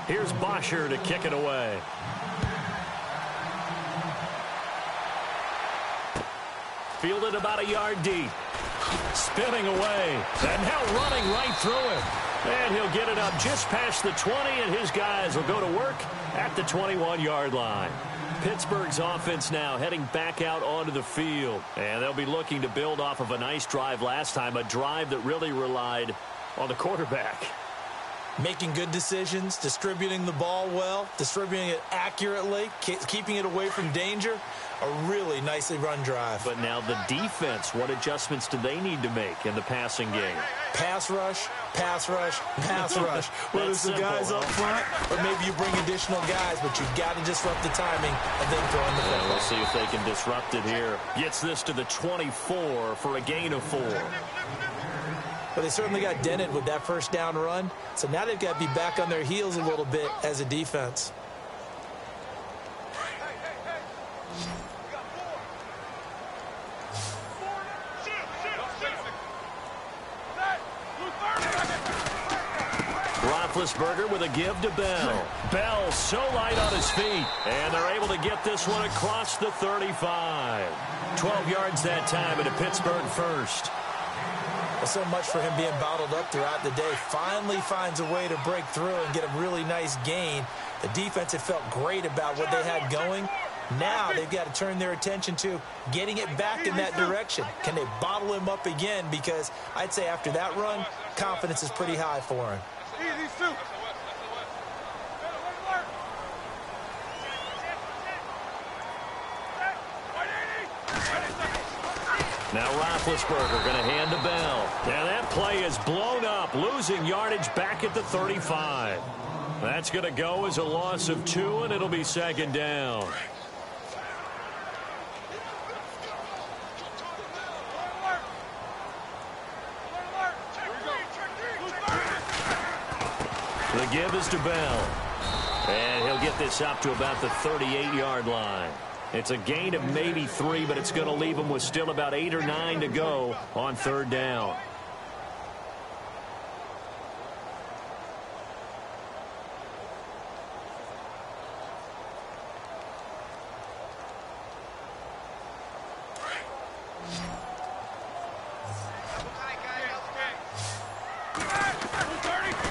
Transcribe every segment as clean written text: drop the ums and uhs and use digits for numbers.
Here's Bosher to kick it away. Fielded about a yard deep. Spinning away. And now running right through it. And he'll get it up just past the 20, and his guys will go to work at the 21-yard line. Pittsburgh's offense now heading back out onto the field. And they'll be looking to build off of a nice drive last time, a drive that really relied on the quarterback. Making good decisions, distributing the ball well, distributing it accurately, keeping it away from danger. A really nicely run drive. But now the defense, what adjustments do they need to make in the passing game? Pass rush, pass rush, pass rush. Whether it's the guys up front or maybe you bring additional guys, but you've got to disrupt the timing and then throw in the football. We'll see if they can disrupt it here. Gets this to the 24 for a gain of 4. But they certainly got dented with that first down run. So now they've got to be back on their heels a little bit as a defense. Roethlisberger with a give to Bell. Bell so light on his feet. And they're able to get this one across the 35. 12 yards that time and a Pittsburgh first. Well, so much for him being bottled up throughout the day. Finally finds a way to break through and get a really nice gain. The defense had felt great about what they had going. Now they've got to turn their attention to getting it back in that direction. Can they bottle him up again? Because I'd say after that run, confidence is pretty high for him. Now Roethlisberger going to hand to Bell. Now that play is blown up, losing yardage back at the 35. That's going to go as a loss of 2, and it'll be second down. The give is to Bell. And he'll get this up to about the 38-yard line. It's a gain of maybe 3, but it's going to leave him with still about 8 or 9 to go on third down.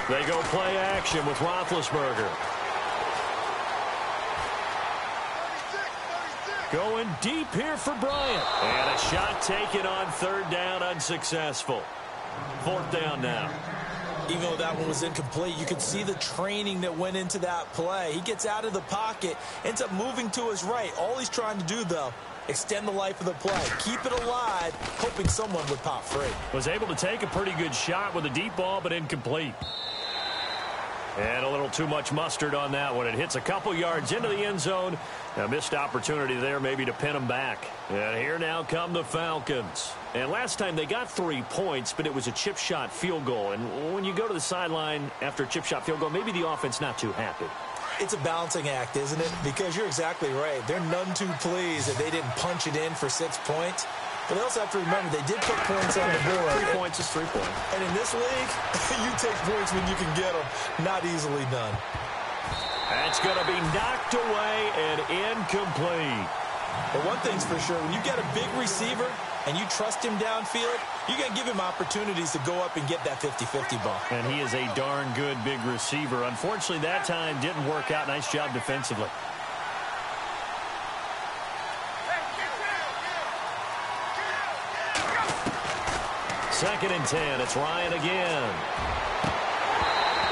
They go play action with Roethlisberger. Going deep here for Bryant. And a shot taken on third down, unsuccessful. Fourth down now. Even though that one was incomplete, you could see the training that went into that play. He gets out of the pocket, ends up moving to his right. All he's trying to do, though, extend the life of the play. Keep it alive, hoping someone would pop free. Was able to take a pretty good shot with a deep ball, but incomplete. And a little too much mustard on that one. It hits a couple yards into the end zone. A missed opportunity there maybe to pin them back. And here now come the Falcons. And last time they got 3 points, but it was a chip shot field goal. And when you go to the sideline after a chip shot field goal, maybe the offense not too happy. It's a balancing act, isn't it? Because you're exactly right. They're none too pleased that they didn't punch it in for 6 points. But they also have to remember they did put points on the board. 3 points is 3 points. And in this league, you take points when you can get them. Not easily done. That's going to be knocked away and incomplete. But one thing's for sure, when you get a big receiver and you trust him downfield, you got to give him opportunities to go up and get that 50-50 ball. And he is a darn good big receiver. Unfortunately, that time didn't work out. Nice job defensively. Second and 10. It's Ryan again.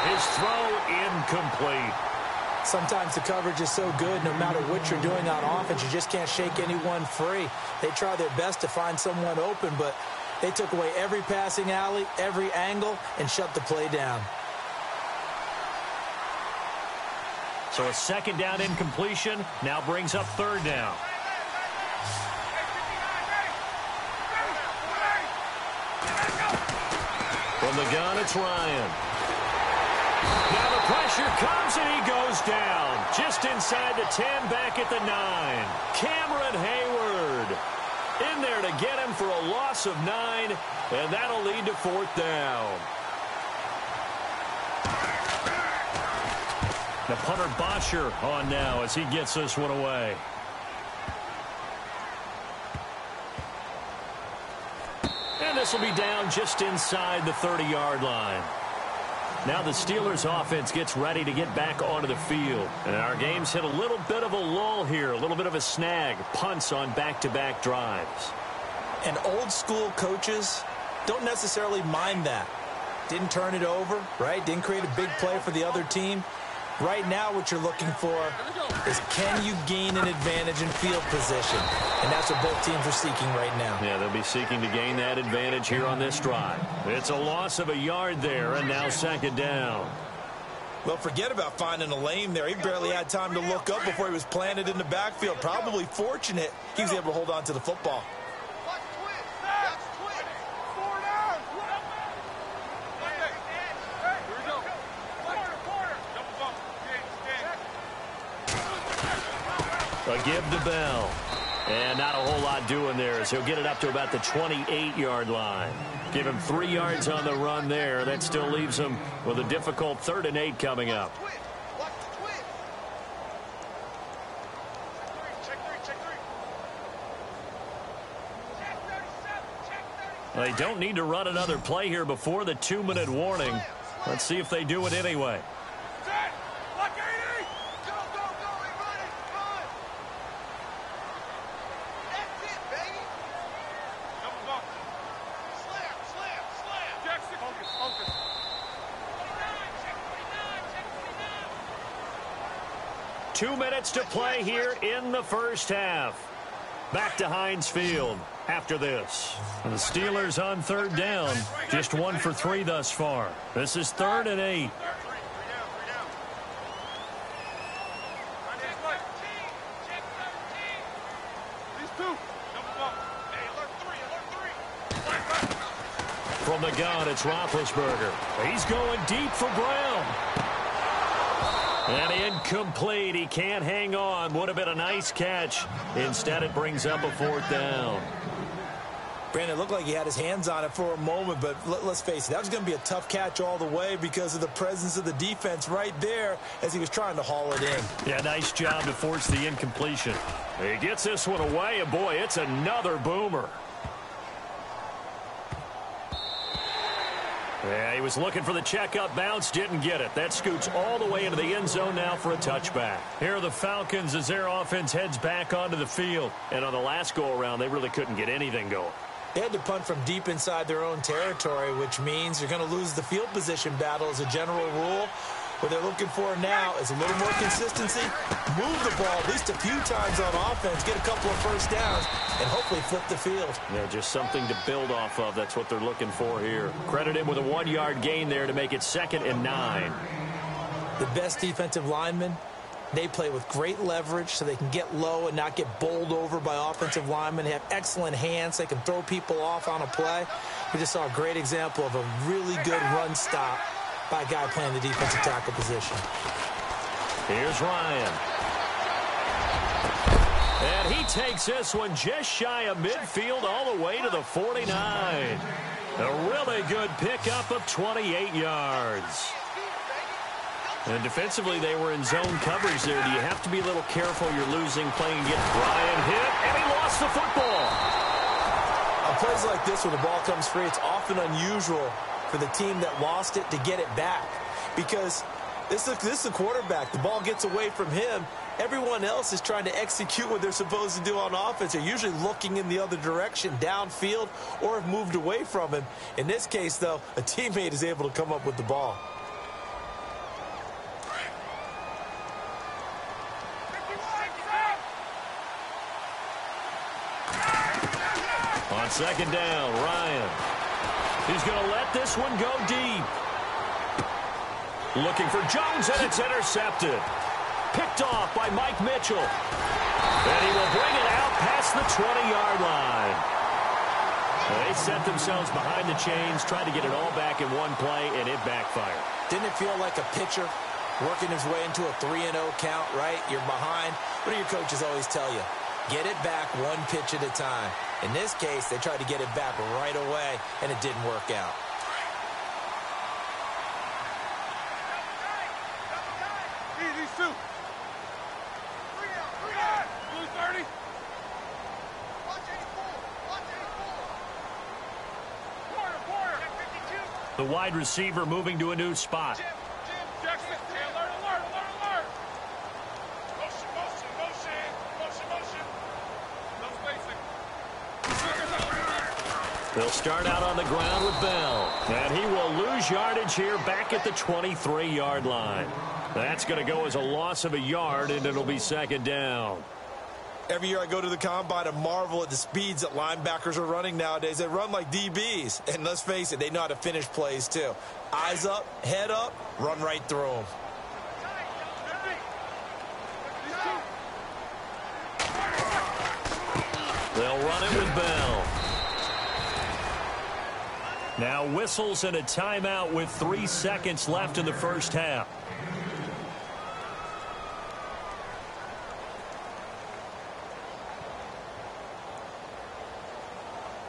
His throw incomplete. Sometimes the coverage is so good, no matter what you're doing on offense, you just can't shake anyone free. They try their best to find someone open, but they took away every passing alley, every angle, and shut the play down. So a second down incompletion now brings up third down. From the gun, it's Ryan. Now the pressure comes and he goes down. Just inside the 10, back at the 9. Cameron Hayward in there to get him for a loss of 9, and that'll lead to fourth down. The punter Bosher on now as he gets this one away. And this will be down just inside the 30-yard line. Now the Steelers offense gets ready to get back onto the field. And our game's hit a little bit of a lull here, a little bit of a snag. Punts on back-to-back drives. And old school coaches don't necessarily mind that. Didn't turn it over, right? Didn't create a big play for the other team. Right now what you're looking for is, can you gain an advantage in field position? And that's what both teams are seeking right now. Yeah, they'll be seeking to gain that advantage here on this drive. It's a loss of a yard there, and now second down. Well, forget about finding a lane there. He barely had time to look up before he was planted in the backfield. Probably fortunate he was able to hold on to the football. A give to Bell. And not a whole lot doing there as he'll get it up to about the 28-yard line. Give him 3 yards on the run there. That still leaves him with a difficult 3rd and 8 coming up. They don't need to run another play here before the 2-minute warning. Let's see if they do it anyway. Two minutes to play here in the first half. Back to Heinz Field after this. The Steelers on 3rd down. Just 1 for 3 thus far. This is 3rd and 8. From the gun, it's Roethlisberger. He's going deep for Brown. And incomplete. He can't hang on. Would have been a nice catch. Instead, it brings up a 4th down. Brandon, it looked like he had his hands on it for a moment, but let's face it, that was going to be a tough catch all the way because of the presence of the defense right there as he was trying to haul it in. Yeah, nice job to force the incompletion. He gets this one away, and boy, it's another boomer. Yeah, he was looking for the checkup bounce, didn't get it. That scoots all the way into the end zone now for a touchback. Here are the Falcons as their offense heads back onto the field. And on the last go-around, they really couldn't get anything going. They had to punt from deep inside their own territory, which means you're going to lose the field position battle as a general rule. What they're looking for now is a little more consistency, move the ball at least a few times on offense, get a couple of first downs, and hopefully flip the field. Yeah, just something to build off of. That's what they're looking for here. Credit him with a 1-yard gain there to make it 2nd and 9. The best defensive linemen, they play with great leverage so they can get low and not get bowled over by offensive linemen. They have excellent hands. They can throw people off on a play. We just saw a great example of a really good run stop by a guy playing the defensive tackle position. Here's Ryan. And he takes this one just shy of midfield all the way to the 49. A really good pickup of 28 yards. And defensively, they were in zone coverage there. Do you have to be a little careful? You're losing, playing against Ryan hit, and he lost the football. On plays like this, when the ball comes free, it's often unusual for the team that lost it to get it back. Because this is the quarterback. The ball gets away from him. Everyone else is trying to execute what they're supposed to do on offense. They're usually looking in the other direction, downfield, or have moved away from him. In this case, though, a teammate is able to come up with the ball. On 2nd down, Ryan. He's going to let this one go deep. Looking for Jones, and it's intercepted. Picked off by Mike Mitchell. And he will bring it out past the 20-yard line. They set themselves behind the chains, tried to get it all back in one play, and it backfired. Didn't it feel like a pitcher working his way into a 3-0 count, right? You're behind. What do your coaches always tell you? Get it back one pitch at a time. In this case, they tried to get it back right away, and it didn't work out. Easy, The wide receiver moving to a new spot. They'll start out on the ground with Bell. And he will lose yardage here back at the 23-yard line. That's going to go as a loss of a yard, and it'll be second down. Every year I go to the combine and marvel at the speeds that linebackers are running nowadays. They run like DBs. And let's face it, they know how to finish plays too. Eyes up, head up, run right through them. They'll run it with Bell. Now whistles and a timeout with 3 seconds left in the first half.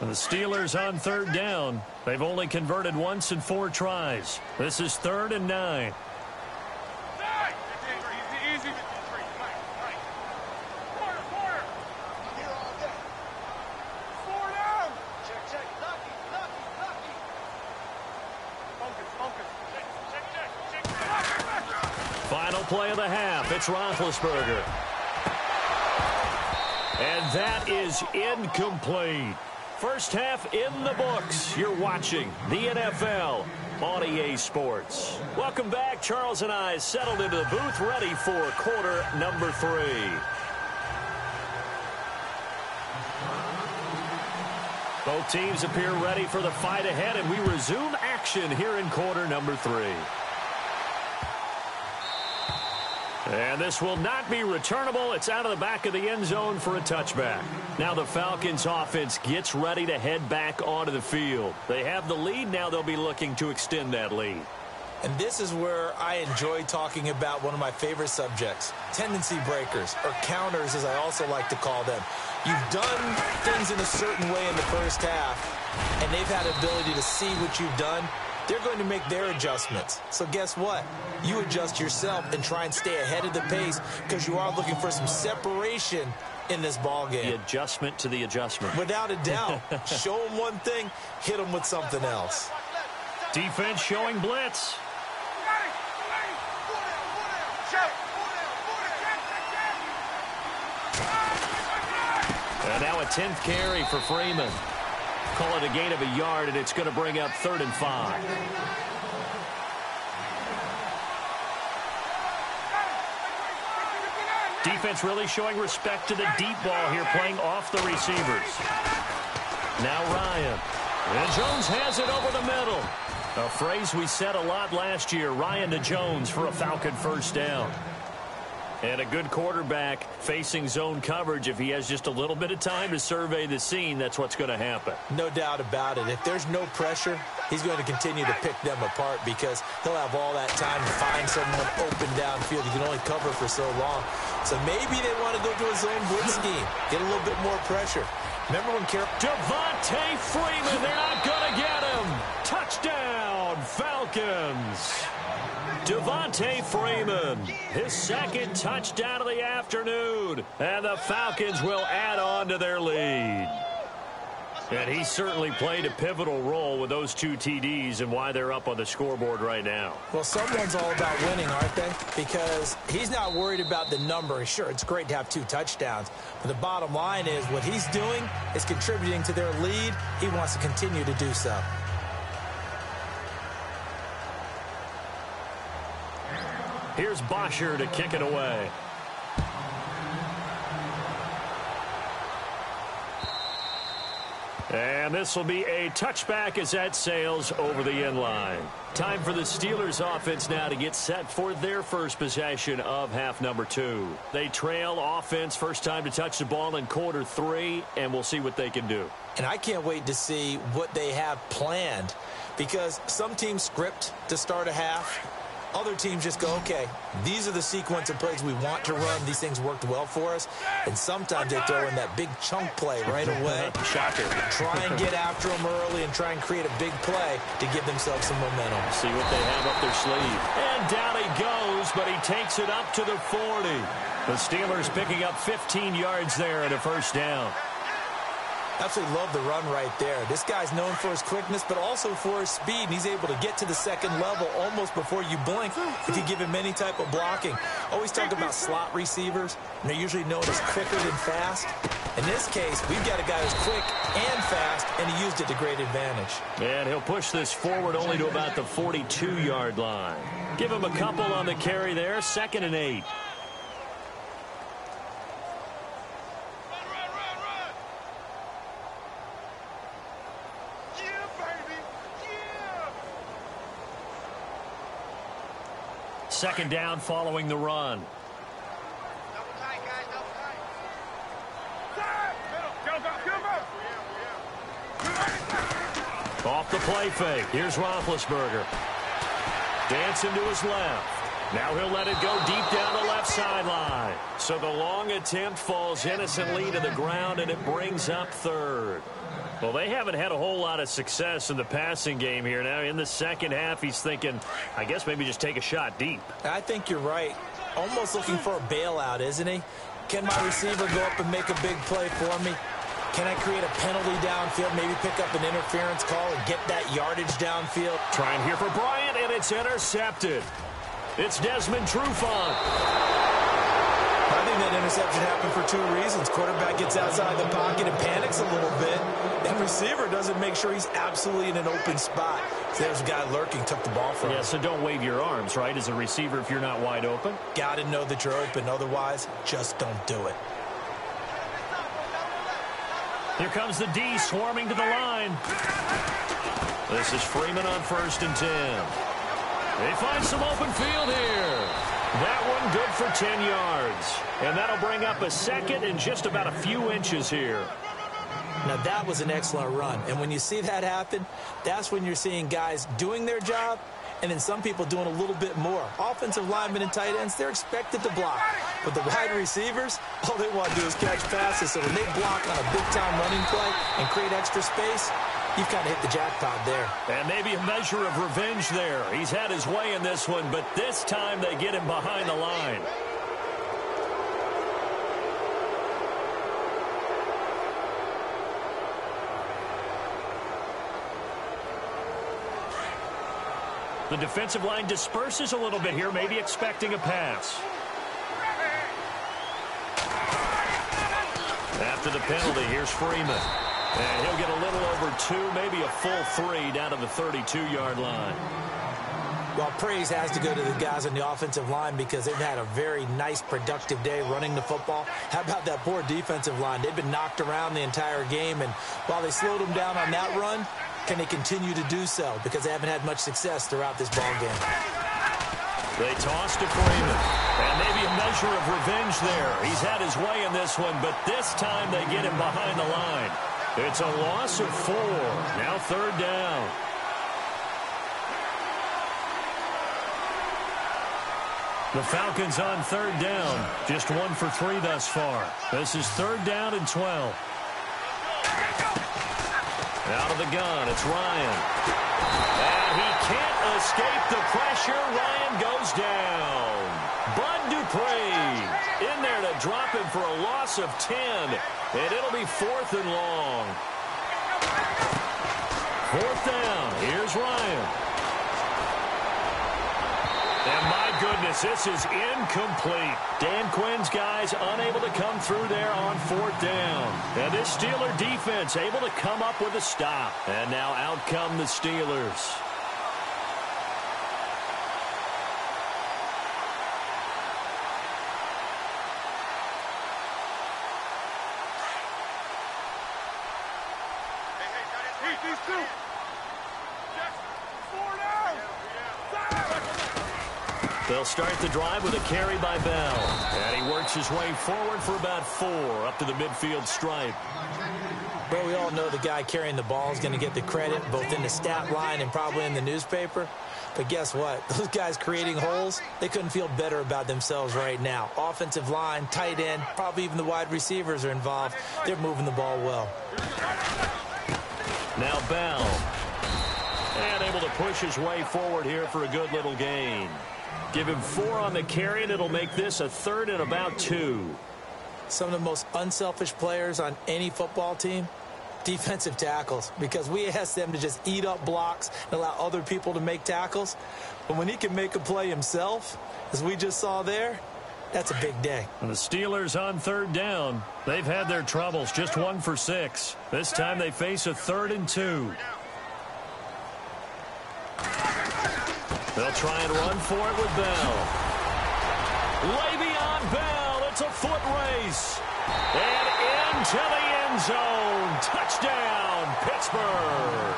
And the Steelers on third down. They've only converted once in 4 tries. This is 3rd and 9. Final play of the half. It's Roethlisberger. And that is incomplete. First half in the books. You're watching the NFL on EA Sports. Welcome back. Charles and I settled into the booth, ready for quarter number 3. Both teams appear ready for the fight ahead, and we resume action here in quarter number 3. And this will not be returnable. It's out of the back of the end zone for a touchback. Now the Falcons offense gets ready to head back onto the field. They have the lead. Now they'll be looking to extend that lead. And this is where I enjoy talking about one of my favorite subjects, tendency breakers, or counters as I also like to call them. You've done things in a certain way in the first half, and they've had the ability to see what you've done. They're going to make their adjustments. So guess what? You adjust yourself and try and stay ahead of the pace because you are looking for some separation in this ball game. The adjustment to the adjustment. Without a doubt. Show them one thing, hit them with something else. Defense showing blitz. And now a 10th carry for Freeman. Call it a gain of a yard, and it's going to bring up 3rd and 5. Defense really showing respect to the deep ball here, playing off the receivers. Now Ryan. And Jones has it over the middle. A phrase we said a lot last year, Ryan to Jones for a Falcon first down. And a good quarterback facing zone coverage. If he has just a little bit of time to survey the scene, that's what's going to happen. No doubt about it. If there's no pressure, he's going to continue to pick them apart because he'll have all that time to find someone open downfield. He can only cover for so long. So maybe they want to go to a zone blitz scheme, get a little bit more pressure. Remember when Devontae Freeman, they're not going to get him. Touchdown, Falcons. Devontae Freeman, his 2nd touchdown of the afternoon, and the Falcons will add on to their lead. And he certainly played a pivotal role with those 2 TDs and why they're up on the scoreboard right now. Well, someone's all about winning, aren't they? Because he's not worried about the number. Sure, it's great to have 2 touchdowns, but the bottom line is what he's doing is contributing to their lead. He wants to continue to do so. Here's Bosher to kick it away. And this will be a touchback as that sails over the end line. Time for the Steelers offense now to get set for their first possession of half number 2. They trail offense, first time to touch the ball in quarter 3, and we'll see what they can do. And I can't wait to see what they have planned because some teams script to start a half. Other teams just go, okay, these are the sequence of plays we want to run. These things worked well for us. And sometimes they throw in that big chunk play right away. Shocker. Try and get after them early and try and create a big play to give themselves some momentum. See what they have up their sleeve. And down he goes, but he takes it up to the 40. The Steelers picking up 15 yards there at a first down. Absolutely love the run right there. This guy's known for his quickness, but also for his speed. And he's able to get to the second level almost before you blink if you give him any type of blocking. Always talk about slot receivers, and they're usually known as quicker than fast. In this case, we've got a guy who's quick and fast, and he used it to great advantage. And he'll push this forward only to about the 42-yard line. Give him a couple on the carry there, 2nd and 8. Second down following the run. Off the play fake. Here's Roethlisberger. Dancing to his left. Now he'll let it go deep down the left sideline. So the long attempt falls innocently to the ground, and it brings up 3rd. Well, they haven't had a whole lot of success in the passing game here. Now, in the second half, he's thinking, I guess maybe just take a shot deep. I think you're right. Almost looking for a bailout, isn't he? Can my receiver go up and make a big play for me? Can I create a penalty downfield, maybe pick up an interference call and get that yardage downfield? Trying here for Bryant, and it's intercepted. It's Desmond Trufant. I think that interception happened for 2 reasons. Quarterback gets outside the pocket and panics a little bit. And receiver doesn't make sure he's absolutely in an open spot. So there's a guy lurking, took the ball from him. Yeah, so don't wave your arms, right, as a receiver if you're not wide open. Got to know that you're open. Otherwise, just don't do it. Here comes the D swarming to the line. This is Freeman on 1st and 10. They find some open field here. That one good for 10 yards. And that'll bring up a 2nd and just about a few inches here. Now, that was an excellent run. And when you see that happen, that's when you're seeing guys doing their job and then some people doing a little bit more. Offensive linemen and tight ends, they're expected to block. But the wide receivers, all they want to do is catch passes. So when they block on a big-time running play and create extra space, you've kind of hit the jackpot there. And maybe a measure of revenge there. He's had his way in this one, but this time they get him behind the line. The defensive line disperses a little bit here, maybe expecting a pass. After the penalty, here's Freeman. And he'll get a little over 2, maybe a full 3 down to the 32-yard line. Well, praise has to go to the guys on the offensive line because they've had a very nice, productive day running the football. How about that poor defensive line? They've been knocked around the entire game, and while they slowed them down on that run, can they continue to do so? Because they haven't had much success throughout this ball game. They toss to Freeman. And maybe a measure of revenge there. He's had his way in this one, but this time they get him behind the line. It's a loss of 4. Now 3rd down. The Falcons on 3rd down. Just 1 for 3 thus far. This is 3rd down and 12. Out of the gun, it's Ryan. And he can't escape the pressure. Ryan goes down. Bud Dupree in there to drop him for a loss of 10. And it'll be 4th and long. 4th down. Here's Ryan. And my goodness, this is incomplete. Dan Quinn's guys unable to come through there on 4th down. And this Steeler defense able to come up with a stop. And now out come the Steelers. They'll start the drive with a carry by Bell. And he works his way forward for about 4 up to the midfield stripe. Well, we all know the guy carrying the ball is going to get the credit both in the stat line and probably in the newspaper. But guess what? Those guys creating holes, they couldn't feel better about themselves right now. Offensive line, tight end, probably even the wide receivers are involved. They're moving the ball well. Now Bell. And able to push his way forward here for a good little gain. Give him 4 on the carry, and it'll make this a 3rd and about 2. Some of the most unselfish players on any football team, defensive tackles, because we ask them to just eat up blocks and allow other people to make tackles. But when he can make a play himself, as we just saw there, that's a big day. And the Steelers on 3rd down. They've had their troubles, just 1 for 6. This time they face a 3rd and 2. They'll try and run for it with Bell. Le'Veon Bell, it's a foot race. And into the end zone. Touchdown, Pittsburgh.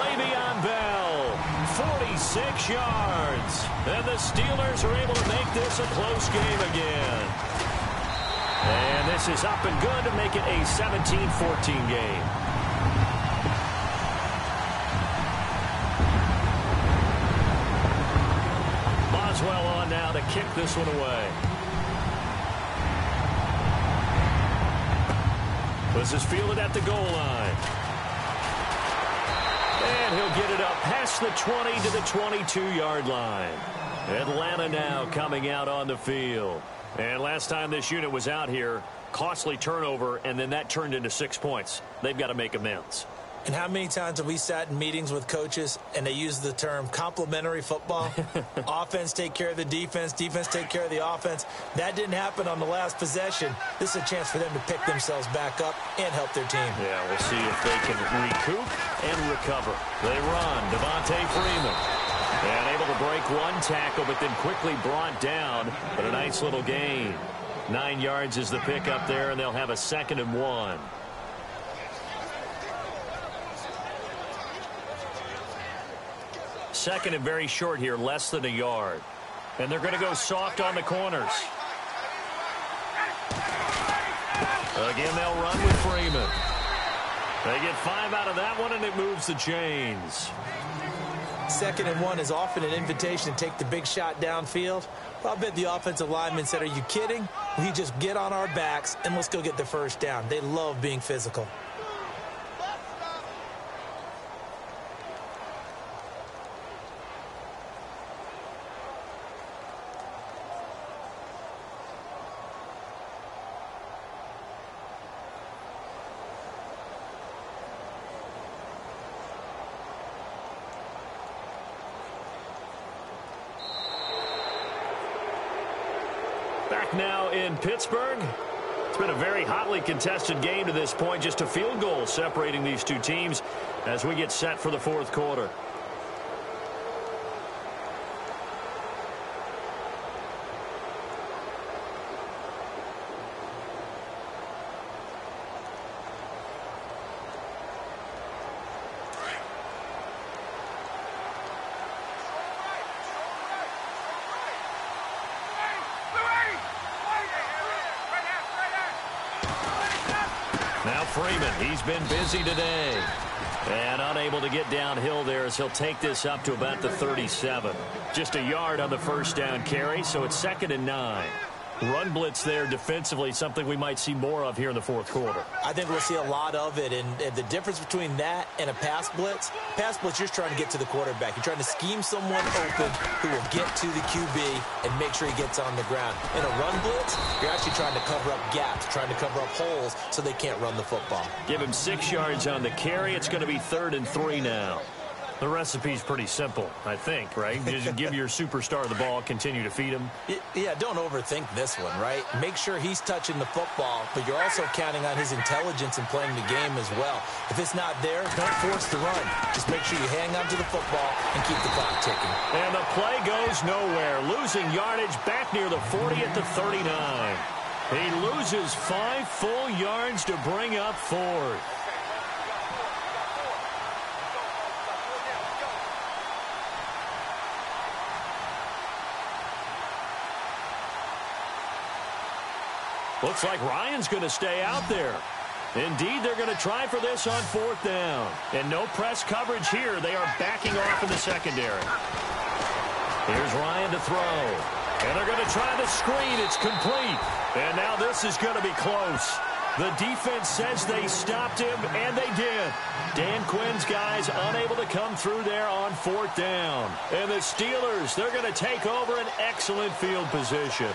Le'Veon Bell, 46 yards. And the Steelers are able to make this a close game again. And this is up and good to make it a 17-14 game. Boswell on now to kick this one away. This is fielded at the goal line. And he'll get it up past the 20 to the 22-yard line. Atlanta now coming out on the field. And last time this unit was out here, costly turnover, and then that turned into 6 points. They've got to make amends. And how many times have we sat in meetings with coaches and they use the term complementary football? Offense take care of the defense, defense take care of the offense. That didn't happen on the last possession. This is a chance for them to pick themselves back up and help their team. Yeah, we'll see if they can recoup and recover. They run. Devontae Freeman. And able to break 1 tackle, but then quickly brought down. But a nice little gain. 9 yards is the pickup there, and they'll have a 2nd and 1. Second and very short here, less than a yard. And they're going to go soft on the corners. Again, they'll run with Freeman. They get 5 out of that one, and it moves the chains. 2nd and 1 is often an invitation to take the big shot downfield. Well, I bet the offensive lineman said, are you kidding? We just get on our backs, and let's go get the first down. They love being physical. Back now in Pittsburgh. It's been a very hotly contested game to this point. Just a field goal separating these two teams as we get set for the 4th quarter. Now Freeman, he's been busy today. And unable to get downhill there as he'll take this up to about the 37. Just a yard on the first down carry, so it's 2nd and 9. Run blitz there defensively, something we might see more of here in the 4th quarter. I think we'll see a lot of it, and the difference between that and a pass blitz, you're trying to get to the quarterback. You're trying to scheme someone open who will get to the QB and make sure he gets on the ground. In a run blitz, you're actually trying to cover up gaps, trying to cover up holes so they can't run the football. Give him 6 yards on the carry. It's going to be 3rd and 3 now. The recipe's pretty simple, I think, right? Just give your superstar the ball, continue to feed him. Yeah, don't overthink this one, right? Make sure he's touching the football, but you're also counting on his intelligence in playing the game as well. If it's not there, don't force the run. Just make sure you hang on to the football and keep the clock ticking. And the play goes nowhere. Losing yardage back near the 40 at the 39. He loses 5 full yards to bring up 4th. Looks like Ryan's going to stay out there. Indeed, they're going to try for this on 4th down. And no press coverage here. They are backing off in the secondary. Here's Ryan to throw. And they're going to try the screen. It's complete. And now this is going to be close. The defense says they stopped him, and they did. Dan Quinn's guys unable to come through there on 4th down. And the Steelers, they're going to take over an excellent field position.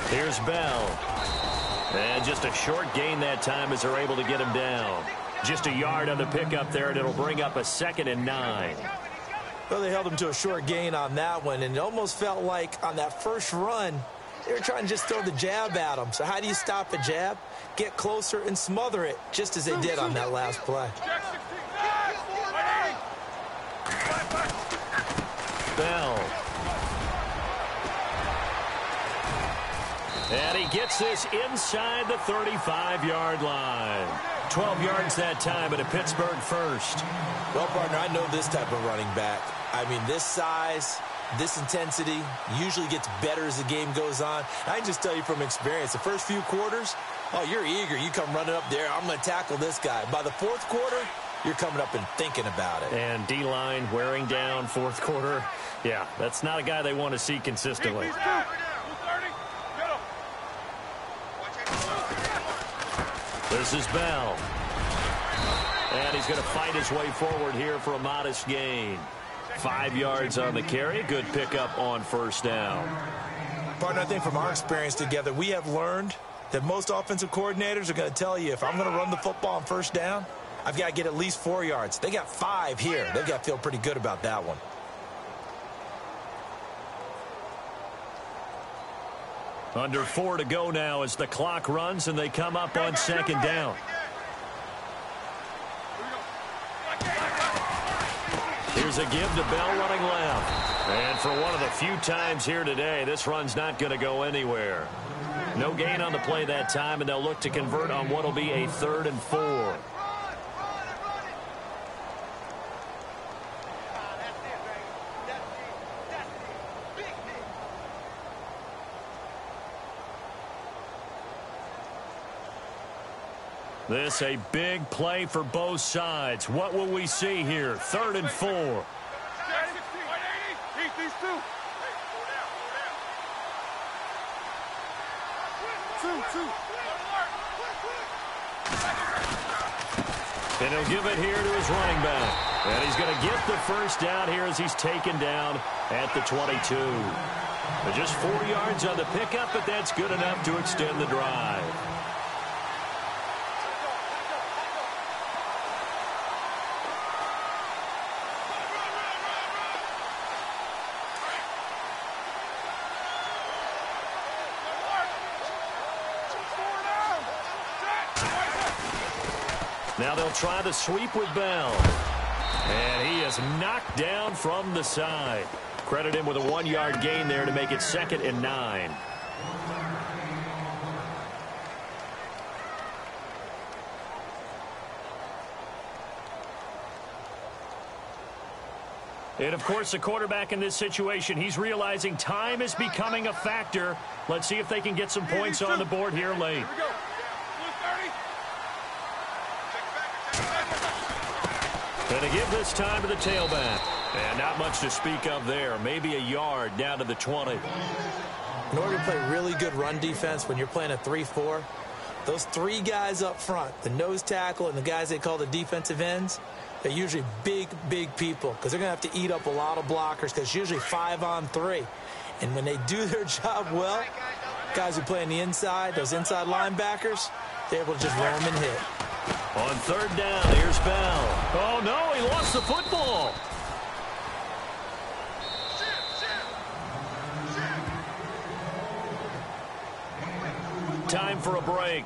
Here's Bell. And just a short gain that time as they're able to get him down. Just a yard on the pickup there, and it'll bring up a 2nd and 9. Well, they held him to a short gain on that one, and it almost felt like on that first run, they were trying to just throw the jab at him. So how do you stop a jab? Get closer and smother it, just as they did on that last play. Bell. And he gets this inside the 35-yard line. 12 yards that time, and a Pittsburgh first. Well, partner, I know this type of running back. I mean, this size, this intensity usually gets better as the game goes on. I can just tell you from experience, the first few quarters, oh, you're eager. You come running up there, I'm going to tackle this guy. By the 4th quarter, you're coming up and thinking about it. And D-line wearing down 4th quarter. Yeah, that's not a guy they want to see consistently. This is Bell. And he's going to fight his way forward here for a modest gain. 5 yards on the carry. Good pickup on 1st down. Partner, I think from our experience together, we have learned that most offensive coordinators are going to tell you, if I'm going to run the football on 1st down, I've got to get at least 4 yards. They got 5 here. They've got to feel pretty good about that one. Under 4 to go now as the clock runs and they come up on 2nd down. Here's a give to Bell running left. And for one of the few times here today, this run's not going to go anywhere. No gain on the play that time, and they'll look to convert on what will be a 3rd and 4. This a big play for both sides. What will we see here? 3rd and 4. And he'll give it here to his running back. And he's going to get the 1st down here as he's taken down at the 22. Just 4 yards on the pickup, but that's good enough to extend the drive. Now they'll try the sweep with Bell. And he is knocked down from the side. Credit him with a 1-yard gain there to make it 2nd and 9. And, of course, the quarterback in this situation, he's realizing time is becoming a factor. Let's see if they can get some points on the board here late. Going to give this time to the tailback. And not much to speak of there. Maybe a yard down to the 20. In order to play really good run defense when you're playing a 3-4, those 3 guys up front, the nose tackle and the guys they call the defensive ends, they're usually big, big people because they're going to have to eat up a lot of blockers because it's usually 5-on-3. And when they do their job well, guys who play on the inside, those inside linebackers, they're able to just roam and hit. On 3rd down, here's Bell. Oh, no, he lost the football. Time for a break.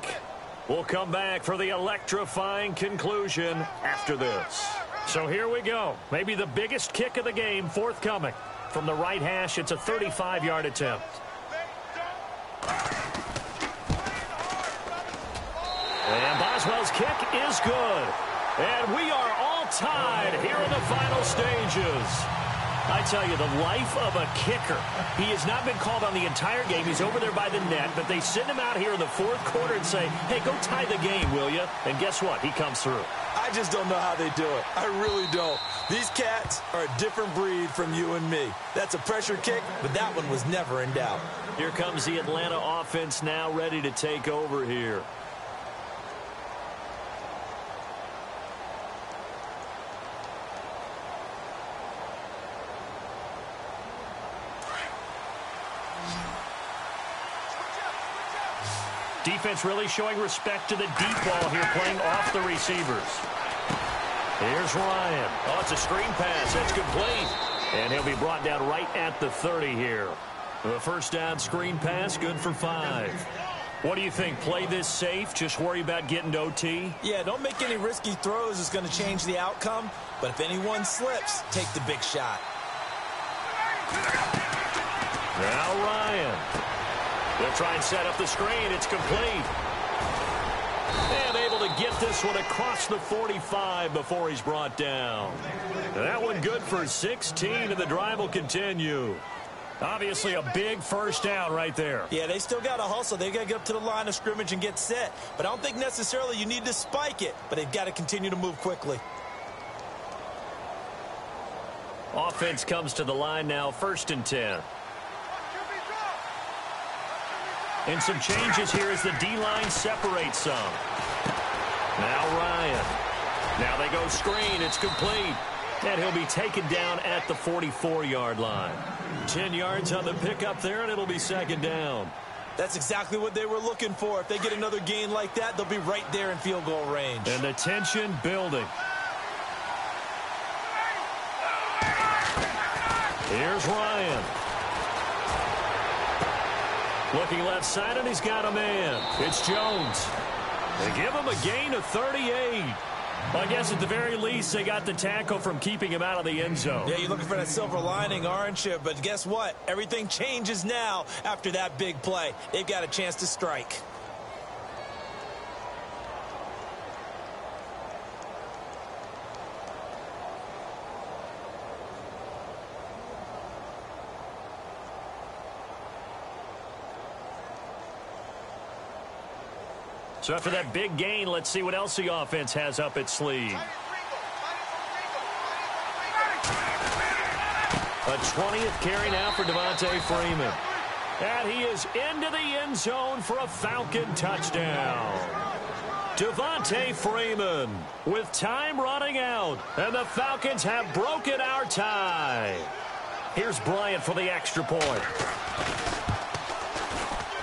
We'll come back for the electrifying conclusion after this. So here we go. Maybe the biggest kick of the game forthcoming. From the right hash, it's a 35-yard attempt. And Caldwell's kick is good. And we are all tied here in the final stages. I tell you, the life of a kicker. He has not been called on the entire game. He's over there by the net, but they send him out here in the fourth quarter and say, hey, go tie the game, will you? And guess what? He comes through. I just don't know how they do it. I really don't. These cats are a different breed from you and me. That's a pressure kick, but that one was never in doubt. Here comes the Atlanta offense now ready to take over here. Defense really showing respect to the deep ball here, playing off the receivers. Here's Ryan. Oh, it's a screen pass. That's complete. And he'll be brought down right at the 30 here. The first down screen pass, good for 5. What do you think? Play this safe? Just worry about getting to OT? Yeah, don't make any risky throws. It's going to change the outcome. But if anyone slips, take the big shot. Now Ryan. They'll try and set up the screen. It's complete. And able to get this one across the 45 before he's brought down. That one good for 16, and the drive will continue. Obviously a big first down right there. Yeah, they still got to hustle. They've got to get up to the line of scrimmage and get set. But I don't think necessarily you need to spike it. But they've got to continue to move quickly. Offense comes to the line now, 1st and 10. And some changes here as the D-line separates some. Now Ryan. Now they go screen. It's complete. And he'll be taken down at the 44-yard line. 10 yards on the pickup there, and it'll be 2nd down. That's exactly what they were looking for. If they get another gain like that, they'll be right there in field goal range. And the tension building. Here's Ryan. Looking left side, and he's got a man. It's Jones. They give him a gain of 38. Well, I guess at the very least, they got the tackle from keeping him out of the end zone. Yeah, you're looking for that silver lining, aren't you? But guess what? Everything changes now after that big play. They've got a chance to strike. So after that big gain, let's see what else the offense has up its sleeve. A 20th carry now for Devontae Freeman. And he is into the end zone for a Falcon touchdown. Devontae Freeman with time running out. And the Falcons have broken our tie. Here's Bryant for the extra point.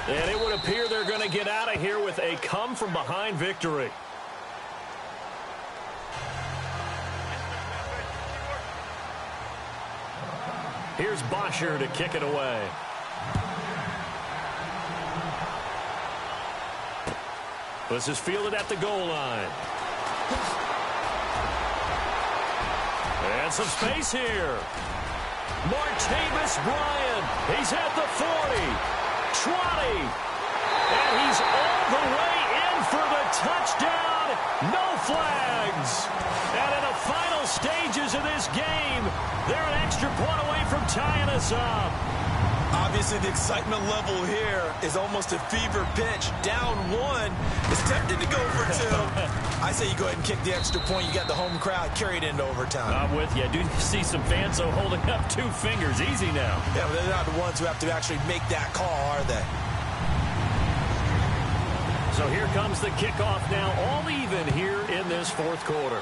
And it would appear they're going to get out of here with a come-from-behind victory. Here's Bosher to kick it away. This is fielded at the goal line. And some space here. Martavis Bryant. He's at the 40. 20, and he's all the way in for the touchdown. No flags. And in the final stages of this game, they're an extra point away from tying us up. Obviously, the excitement level here is almost a fever pitch. Down 1, is tempted to go for 2. I say you go ahead and kick the extra point. You got the home crowd carried into overtime. I'm with you. I do see some fans though holding up 2 fingers. Easy now. Yeah, but they're not the ones who have to actually make that call, are they? So here comes the kickoff now, all even here in this 4th quarter.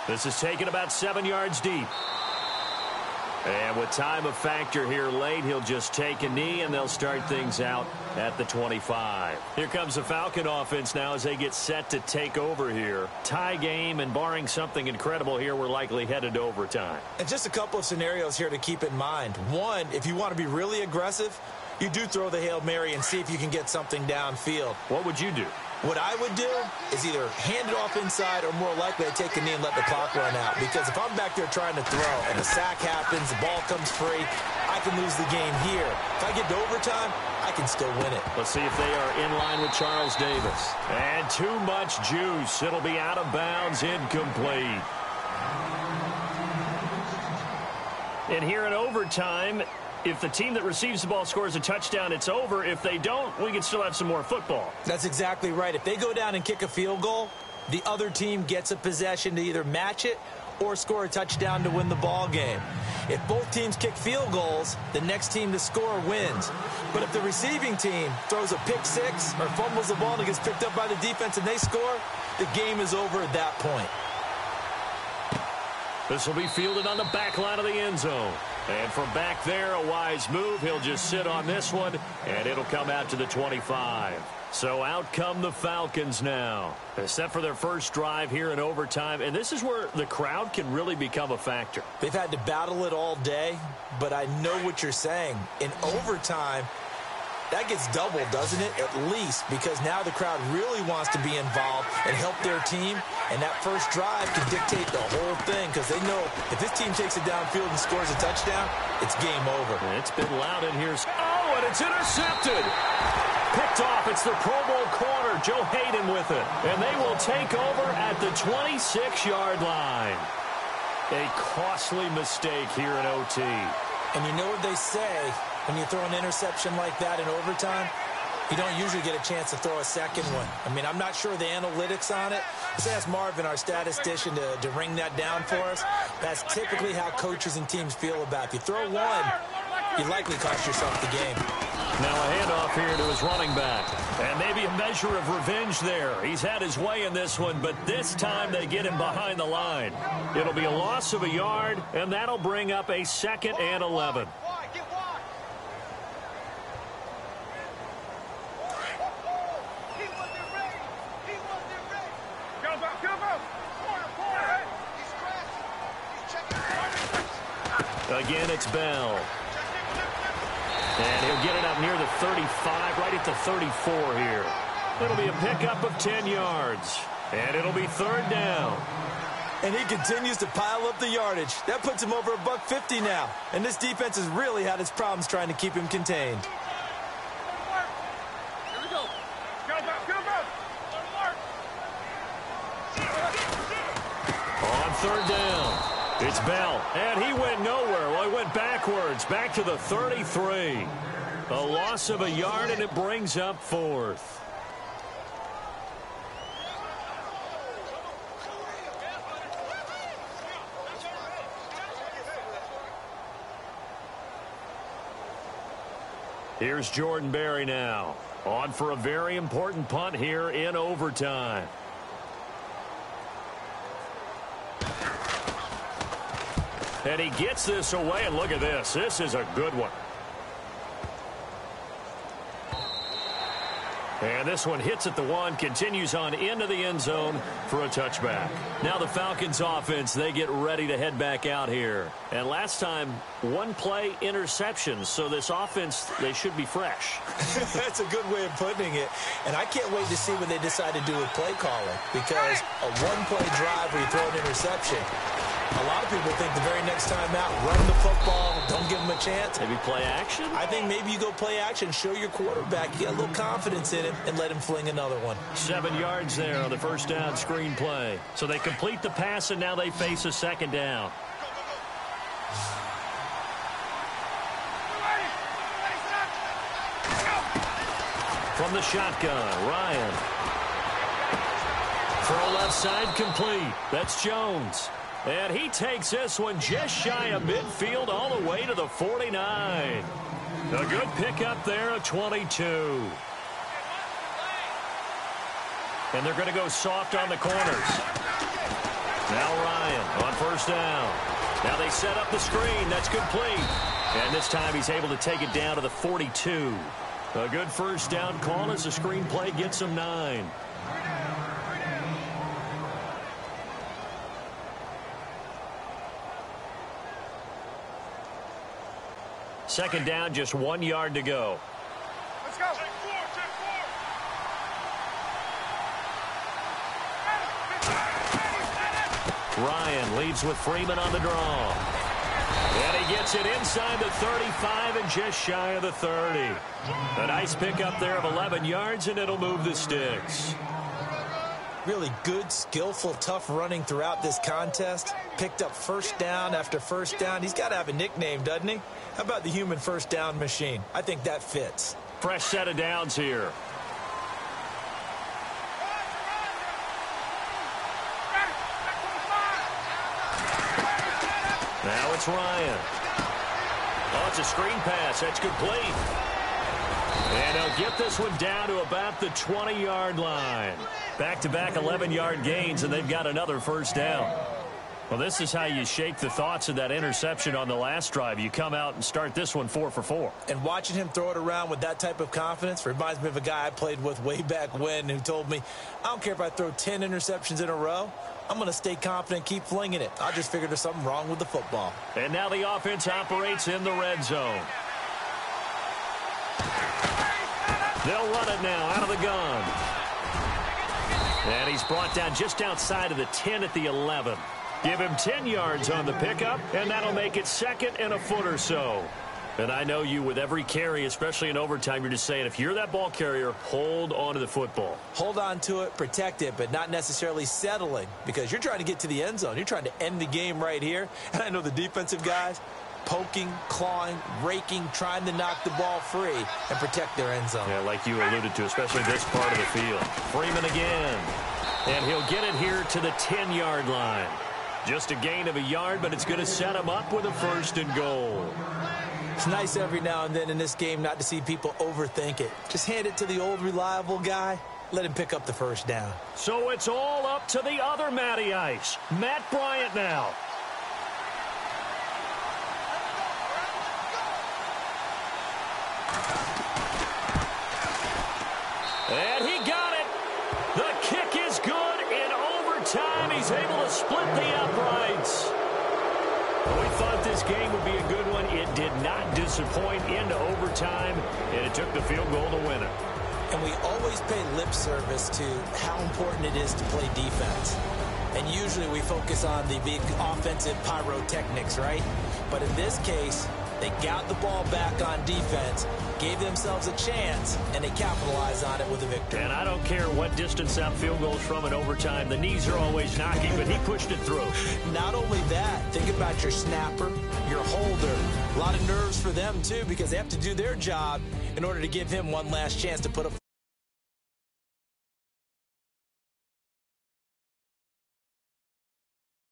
This is taken about 7 yards deep. And with time of factor here late, he'll just take a knee, and they'll start things out at the 25. Here comes the Falcon offense now as they get set to take over here. Tie game, and barring something incredible here, we're likely headed to overtime. And just a couple of scenarios here to keep in mind. One, if you want to be really aggressive, you do throw the Hail Mary and see if you can get something downfield. What would you do? What I would do is either hand it off inside or more likely I take a knee and let the clock run out. Because if I'm back there trying to throw and a sack happens, the ball comes free, I can lose the game here. If I get to overtime, I can still win it. Let's see if they are in line with Charles Davis. And too much juice. It'll be out of bounds, incomplete. And here in overtime, if the team that receives the ball scores a touchdown, it's over. If they don't, we can still have some more football. That's exactly right. If they go down and kick a field goal, the other team gets a possession to either match it or score a touchdown to win the ball game. If both teams kick field goals, the next team to score wins. But if the receiving team throws a pick six or fumbles the ball and it gets picked up by the defense and they score, the game is over at that point. This will be fielded on the back line of the end zone. And from back there, a wise move. He'll just sit on this one, and it'll come out to the 25. So out come the Falcons now. They're set for their first drive here in overtime, and this is where the crowd can really become a factor. They've had to battle it all day, but I know what you're saying. In overtime, that gets doubled, doesn't it? At least, because now the crowd really wants to be involved and help their team, and that first drive can dictate the whole thing because they know if this team takes it downfield and scores a touchdown, it's game over. And it's been loud in here. Oh, and it's intercepted. Picked off. It's the Pro Bowl corner, Joe Hayden with it. And they will take over at the 26-yard line. A costly mistake here in OT. And you know what they say, when you throw an interception like that in overtime, you don't usually get a chance to throw a second one. I mean, I'm not sure the analytics on it. Let's ask Marvin, our statistician, to ring that down for us. That's typically how coaches and teams feel about it. If you throw one, you likely cost yourself the game. Now a handoff here to his running back. And maybe a measure of revenge there. He's had his way in this one, but this time they get him behind the line. It'll be a loss of a yard, and that'll bring up a 2nd and 11. Again, it's Bell. And he'll get it up near the 35, right at the 34 here. It'll be a pickup of 10 yards. And it'll be 3rd down. And he continues to pile up the yardage. That puts him over $150 now. And this defense has really had its problems trying to keep him contained. Here we go. On 3rd down. It's Bell, and he went nowhere. Well, he went backwards, back to the 33. A loss of a yard, and it brings up 4th. Here's Jordan Berry now, on for a very important punt here in overtime. And he gets this away, and look at this. This is a good one. And this one hits at the 1, continues on into the end zone for a touchback. Now the Falcons offense, they get ready to head back out here. And last time, 1-play interceptions. So this offense, they should be fresh. That's a good way of putting it. And I can't wait to see what they decide to do with play calling. Because a 1-play drive where you throw an interception, a lot of people think the very next time out, run the football, don't give them a chance. Maybe play action? I think maybe you go play action, show your quarterback, get a little confidence in it, and let him fling another one. 7 yards there on the first down screen play. So they complete the pass, and now they face a 2nd down. From the shotgun, Ryan. Throw left side complete. That's Jones. And he takes this one just shy of midfield all the way to the 49. A good pickup there of 22. And they're going to go soft on the corners. Now Ryan on first down. Now they set up the screen. That's complete. And this time he's able to take it down to the 42. A good first down call as the screen play gets him 9. Second down, just 1 yard to go. Let's go. Ryan leads with Freeman on the draw. And he gets it inside the 35 and just shy of the 30. A nice pickup there of 11 yards, and it'll move the sticks. Really good, skillful, tough running throughout this contest. Picked up first down after first down. He's got to have a nickname, doesn't he? How about the human first down machine? I think that fits. Fresh set of downs here. Now it's Ryan. Oh, it's a screen pass. That's complete. And they'll get this one down to about the 20-yard line. Back-to-back 11-yard gains, and they've got another first down. Well, this is how you shake the thoughts of that interception on the last drive. You come out and start this one 4 for 4. And watching him throw it around with that type of confidence reminds me of a guy I played with way back when who told me, I don't care if I throw 10 interceptions in a row. I'm going to stay confident, keep flinging it. I just figured there's something wrong with the football. And now the offense operates in the red zone. They'll run it now out of the gun. And he's brought down just outside of the 10 at the 11. Give him 10 yards on the pickup, and that'll make it second and a foot or so. And I know you, with every carry, especially in overtime, you're just saying, if you're that ball carrier, hold on to the football. Hold on to it, protect it, but not necessarily settling, because you're trying to get to the end zone. You're trying to end the game right here. And I know the defensive guys, poking, clawing, raking, trying to knock the ball free and protect their end zone. Yeah, like you alluded to, especially this part of the field. Freeman again. And he'll get it here to the 10-yard line. Just a gain of a yard, but it's going to set him up with a first and goal. It's nice every now and then in this game not to see people overthink it. Just hand it to the old reliable guy. Let him pick up the first down. So it's all up to the other Matty Ice, Matt Bryant now. And he got it. The kick is good in overtime. He's able to split the uprights. We thought this game would be a good one. It did not disappoint into overtime, and it took the field goal to win it. And we always pay lip service to how important it is to play defense. And usually we focus on the big offensive pyrotechnics, right? But in this case, they got the ball back on defense, gave themselves a chance, and they capitalized on it with a victory. And I don't care what distance that field goes from in overtime. The knees are always knocking, but he pushed it through. Not only that, think about your snapper, your holder. A lot of nerves for them, too, because they have to do their job in order to give him one last chance to put up